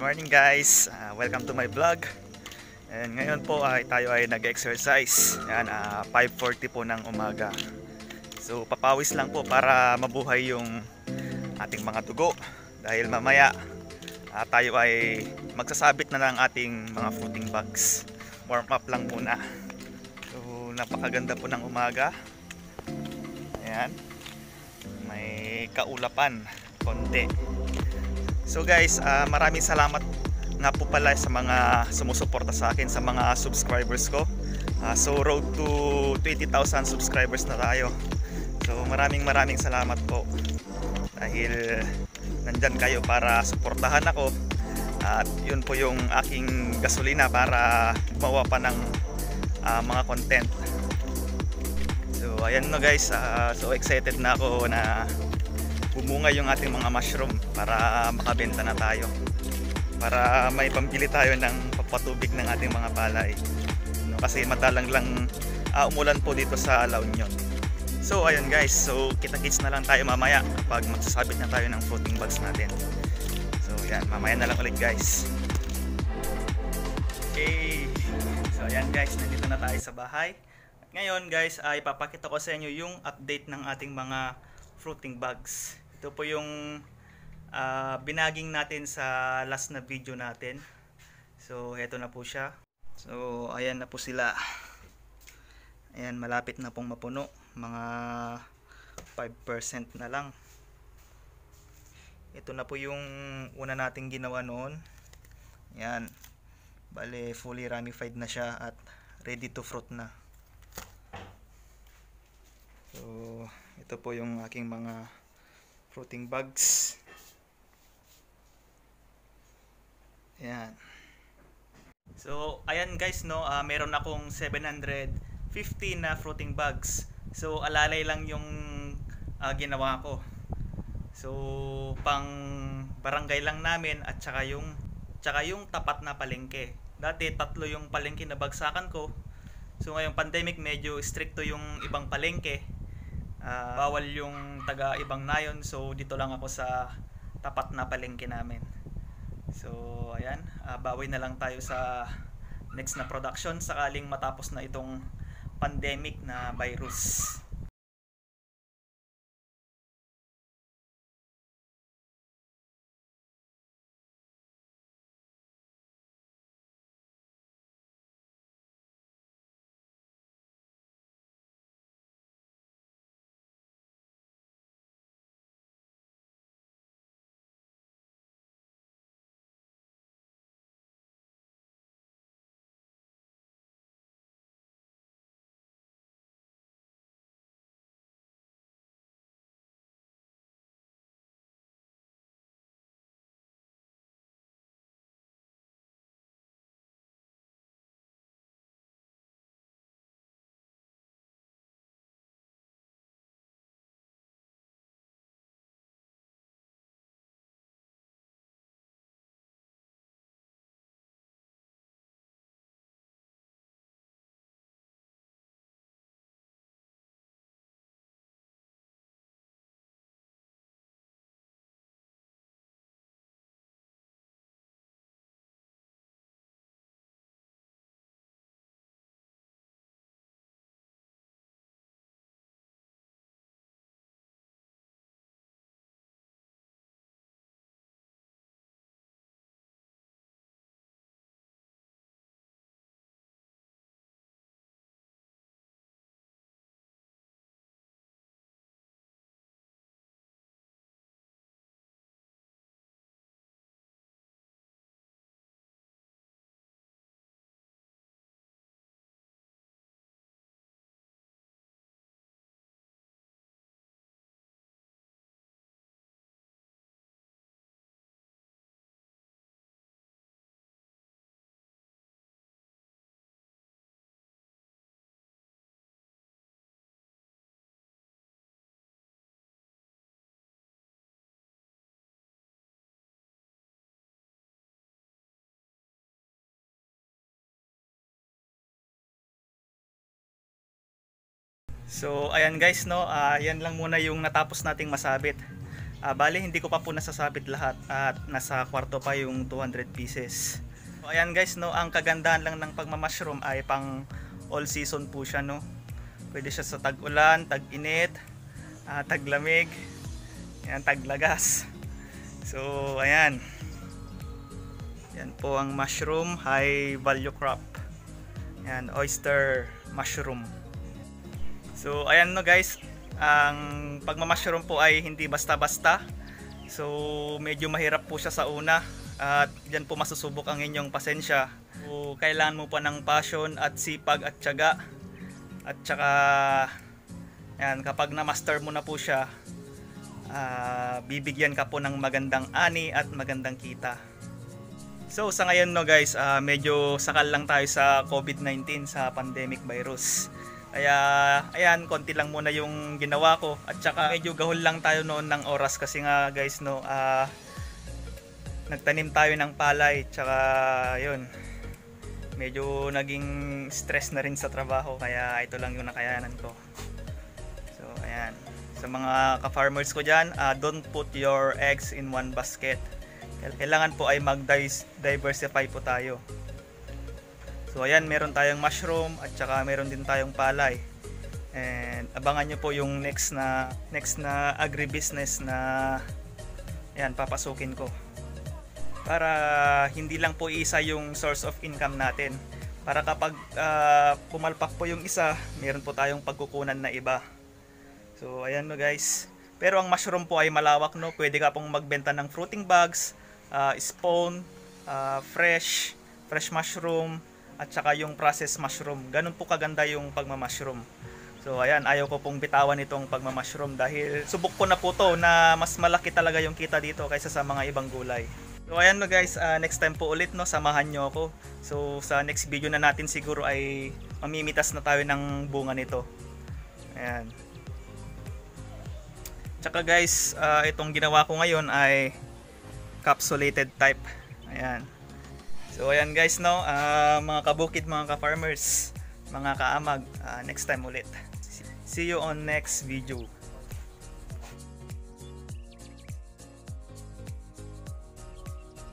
morning guys, welcome to my vlog. And ngayon po tayo ay nag-exercise. Yan, 5:40 po ng umaga. So papawis lang po para mabuhay yung ating mga dugo. Dahil mamaya tayo ay magsasabit na ng ating mga footing bags. Warm up lang muna. So napakaganda po ng umaga. Ayan, may kaulapan konti. So guys, maraming salamat nga po pala sa mga sumusuporta sa akin, sa mga subscribers ko. So road to 20,000 subscribers na tayo. So maraming salamat po. Dahil nandyan kayo para suportahan ako. At yun po yung aking gasolina para gumawa pa ng mga content. So ayan no guys, so excited na ako na bumunga yung ating mga mushroom para makabenta na tayo, para may pambili tayo ng papatubig ng ating mga palay, kasi madalang lang umulan po dito sa La Union. So ayun guys, so kita-kits na lang tayo mamaya kapag magsasabit na tayo ng floating bags natin. So yan, mamaya na lang ulit guys. Okay, so ayan guys, nandito na tayo sa bahay. Ngayon guys, ay ipapakita ko sa inyo yung update ng ating mga floating bags. Ito po yung binaging natin sa last na video natin. So heto na po siya. So ayan na po sila. Ayan, malapit na pong mapuno. Mga 5% na lang. Ito na po yung una nating ginawa noon. Ayan, bale fully ramified na siya at ready to fruit na. So ito po yung aking mga fruiting bags. Ayan. So ayan guys no, meron akong 750 na fruiting bags. So alalay lang yung ginawa ko. So pang barangay lang namin at tsaka yung tapat na palengke. Dati tatlo yung palengke na bagsakan ko. So ngayong pandemic medyo stricto yung ibang palengke. Bawal yung taga ibang nayon, so dito lang ako sa tapat na palengke namin. So ayan, bawi na lang tayo sa next na production sakaling matapos na itong pandemic na virus. So ayan guys no, yan lang muna yung natapos nating masabit. Bali hindi ko pa po nasasabit lahat at nasa kwarto pa yung 200 pieces. So ayan guys, no, ang kagandahan lang ng pagmamashroom ay pang all season po siya, no. Pwede siya sa tag-ulan, tag-init, taglamig, ayan, taglagas. So ayan. Yan po ang mushroom, high value crop. Ayan, oyster mushroom. So ayan no guys, ang pagmamashroom po ay hindi basta-basta. So medyo mahirap po siya sa una at diyan po masusubok ang inyong pasensya. So kailangan mo pa ng passion at sipag at tiyaga. At saka yan, kapag na-master mo na po siya, bibigyan ka po ng magandang ani at magandang kita. So sa ngayon no guys, medyo sakal lang tayo sa COVID-19, sa pandemic virus. Kaya ayan, konti lang muna yung ginawa ko at saka medyo gahol lang tayo noon ng oras kasi nga guys no, nagtanim tayo ng palay, tsaka yun, medyo naging stress na rin sa trabaho, kaya ito lang yung nakayanan ko. So ayan, sa mga ka-farmers ko dyan, don't put your eggs in one basket. Kailangan po ay mag-diversify po tayo. So ayan, meron tayong mushroom at saka meron din tayong palay. And abangan nyo po yung next na agribusiness na ayan, papasukin ko. Para hindi lang po isa yung source of income natin. Para kapag pumalpak po yung isa, meron po tayong pagkukunan na iba. So ayan no guys. Pero ang mushroom po ay malawak no. Pwede ka pong magbenta ng fruiting bags, spawn, fresh mushroom, at saka yung processed mushroom. Ganun po kaganda yung pagmamashroom. So ayan, ayaw ko pong bitawan itong pagmamashroom dahil subok ko na po to na mas malaki talaga yung kita dito kaysa sa mga ibang gulay. So ayan no guys, next time po ulit no, samahan nyo ako. So sa next video na natin siguro ay mamimitas na tayo ng bunga nito. Ayan. Tsaka guys, itong ginawa ko ngayon ay capsulated type. Ayan. So ayan guys no, mga kabukid, mga ka-farmers, mga kaamag, next time ulit. See you on next video.